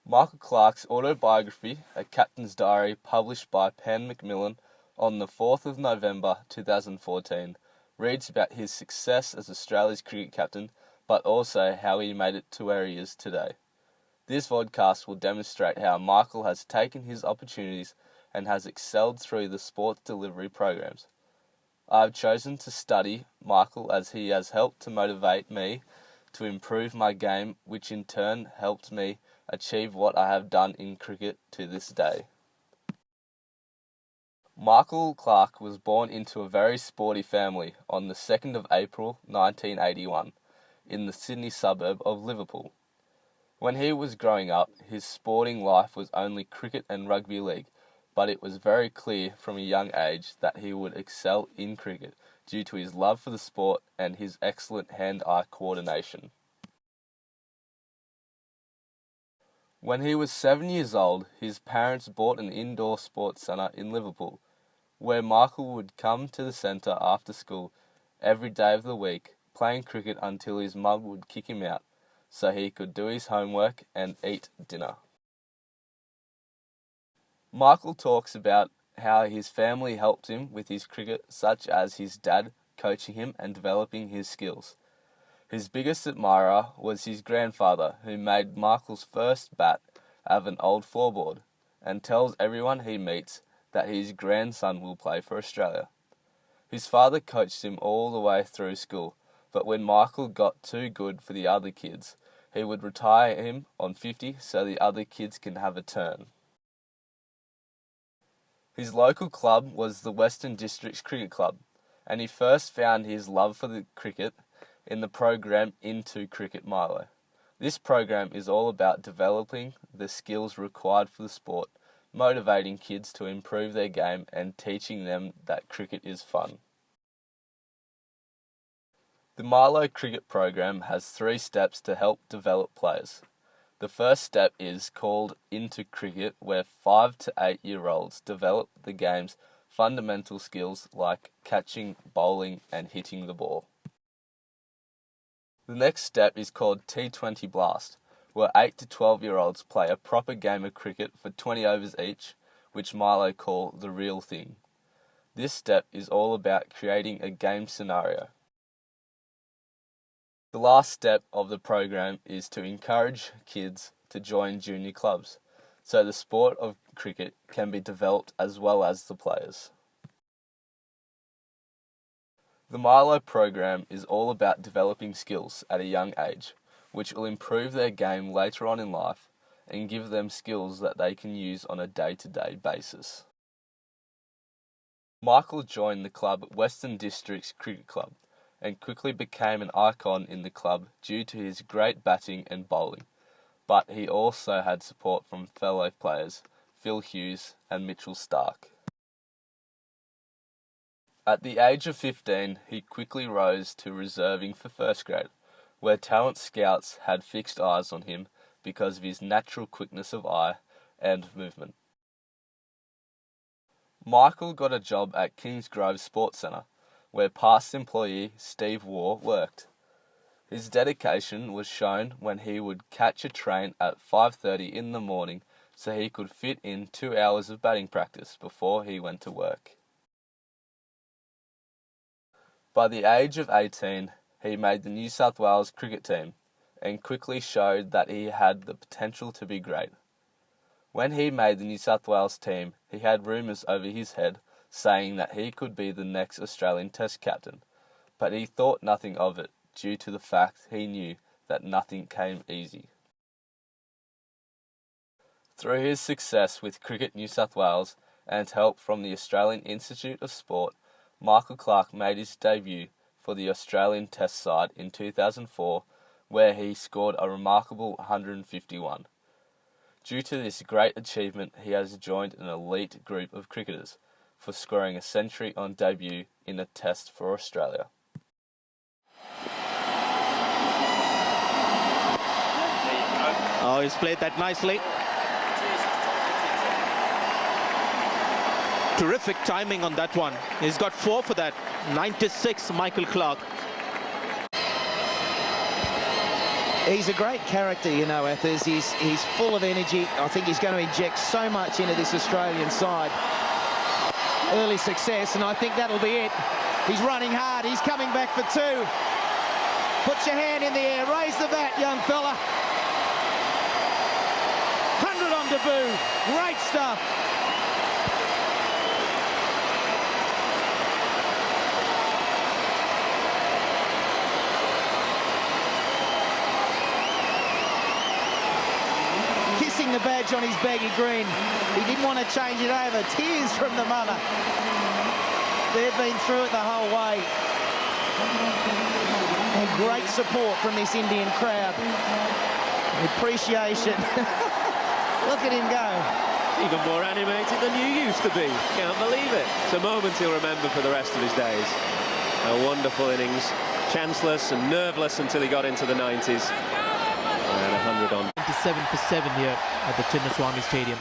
Michael Clarke's autobiography, A Captain's Diary, published by Pan Macmillan on the 4th of November 2014, reads about his success as Australia's cricket captain, but also how he made it to where he is today. This vodcast will demonstrate how Michael has taken his opportunities and has excelled through the sports delivery programs. I have chosen to study Michael as he has helped to motivate me to improve my game, which in turn helped me achieve what I have done in cricket to this day. Michael Clarke was born into a very sporty family on the 2nd of April 1981 in the Sydney suburb of Liverpool. When he was growing up, his sporting life was only cricket and rugby league, but it was very clear from a young age that he would excel in cricket due to his love for the sport and his excellent hand-eye coordination. When he was 7 years old, his parents bought an indoor sports centre in Liverpool, where Michael would come to the centre after school every day of the week, playing cricket until his mum would kick him out, so he could do his homework and eat dinner. Michael talks about how his family helped him with his cricket, such as his dad coaching him and developing his skills. His biggest admirer was his grandfather, who made Michael's first bat out of an old floorboard, and tells everyone he meets that his grandson will play for Australia. His father coached him all the way through school, but when Michael got too good for the other kids, he would retire him on 50 so the other kids can have a turn. His local club was the Western Districts Cricket Club, and he first found his love for the cricket in the program Into Cricket Milo. This program is all about developing the skills required for the sport, motivating kids to improve their game and teaching them that cricket is fun. The Milo cricket program has 3 steps to help develop players. The first step is called Into Cricket, where 5 to 8 year olds develop the game's fundamental skills like catching, bowling and hitting the ball. The next step is called T20 Blast, where 8 to 12 year olds play a proper game of cricket for 20 overs each, which Milo call the real thing. This step is all about creating a game scenario. The last step of the program is to encourage kids to join junior clubs, so the sport of cricket can be developed as well as the players. The Milo program is all about developing skills at a young age, which will improve their game later on in life and give them skills that they can use on a day-to-day basis. Michael joined the club Western Districts Cricket Club and quickly became an icon in the club due to his great batting and bowling, but he also had support from fellow players Phil Hughes and Mitchell Stark. At the age of 15, he quickly rose to reserving for first grade, where talent scouts had fixed eyes on him because of his natural quickness of eye and movement. Michael got a job at Kingsgrove Sports Centre, where past employee Steve Waugh worked. His dedication was shown when he would catch a train at 5:30 in the morning so he could fit in 2 hours of batting practice before he went to work. By the age of 18, he made the New South Wales cricket team and quickly showed that he had the potential to be great. When he made the New South Wales team, he had rumours over his head saying that he could be the next Australian Test captain, but he thought nothing of it due to the fact he knew that nothing came easy. Through his success with Cricket New South Wales and help from the Australian Institute of Sport, Michael Clarke made his debut for the Australian Test side in 2004, where he scored a remarkable 151. Due to this great achievement, he has joined an elite group of cricketers for scoring a century on debut in a Test for Australia. Oh, he's played that nicely. Terrific timing on that one. He's got 4 for that. 96, Michael Clarke. He's a great character, you know, Ethers. He's full of energy. I think he's going to inject so much into this Australian side. Early success, and I think that'll be it. He's running hard. He's coming back for two. Put your hand in the air. Raise the bat, young fella. 100 on debut. Great stuff. Kissing the badge on his baggy green. He didn't want to change it over. Tears from the mother. They've been through it the whole way. And great support from this Indian crowd. Appreciation. Look at him go. Even more animated than you used to be. Can't believe it. It's a moment he'll remember for the rest of his days. A wonderful innings. Chanceless and nerveless until he got into the 90s. And 100 on. 27 for 7 here at the Chinnaswamy Stadium.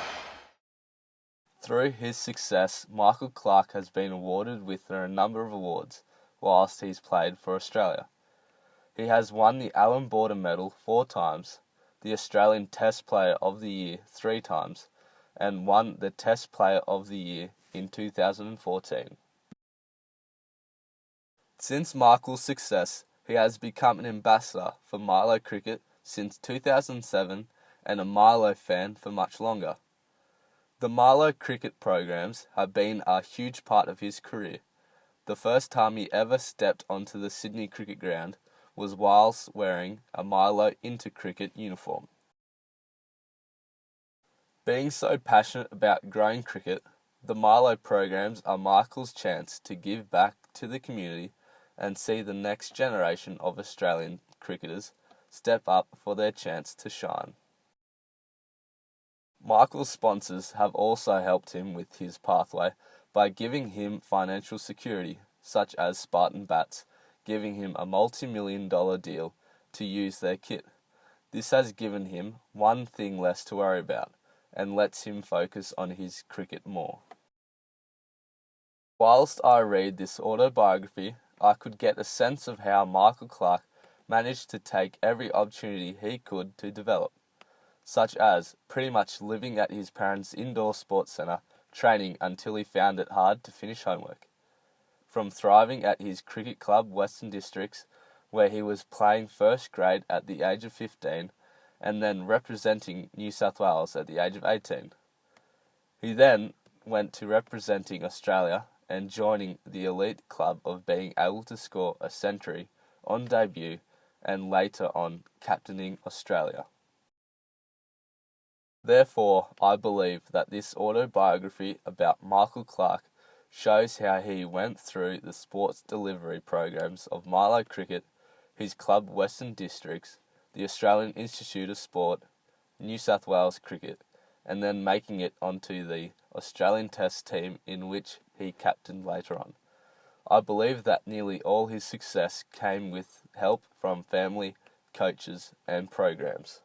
Through his success, Michael Clarke has been awarded with a number of awards whilst he's played for Australia. He has won the Allan Border Medal 4 times, the Australian Test Player of the Year 3 times, and won the Test Player of the Year in 2014. Since Michael's success, he has become an ambassador for Milo cricket since 2007 and a Milo fan for much longer. The Milo cricket programs have been a huge part of his career. The first time he ever stepped onto the Sydney cricket ground was whilst wearing a Milo Inter-Cricket uniform. Being so passionate about growing cricket, the Milo programs are Michael's chance to give back to the community and see the next generation of Australian cricketers step up for their chance to shine. Michael's sponsors have also helped him with his pathway by giving him financial security, such as Spartan Bats, giving him a multi-million-dollar deal to use their kit. This has given him one thing less to worry about, and lets him focus on his cricket more. Whilst I read this autobiography, I could get a sense of how Michael Clarke managed to take every opportunity he could to develop, such as pretty much living at his parents' indoor sports centre, training until he found it hard to finish homework. From thriving at his cricket club Western Districts, where he was playing first grade at the age of 15, and then representing New South Wales at the age of 18. He then went to representing Australia and joining the elite club of being able to score a century on debut and later on captaining Australia. Therefore, I believe that this autobiography about Michael Clarke shows how he went through the sports delivery programs of Milo Cricket, his club Western Districts, the Australian Institute of Sport, New South Wales Cricket, and then making it onto the Australian Test team in which he captained later on. I believe that nearly all his success came with help from family, coaches, and programs.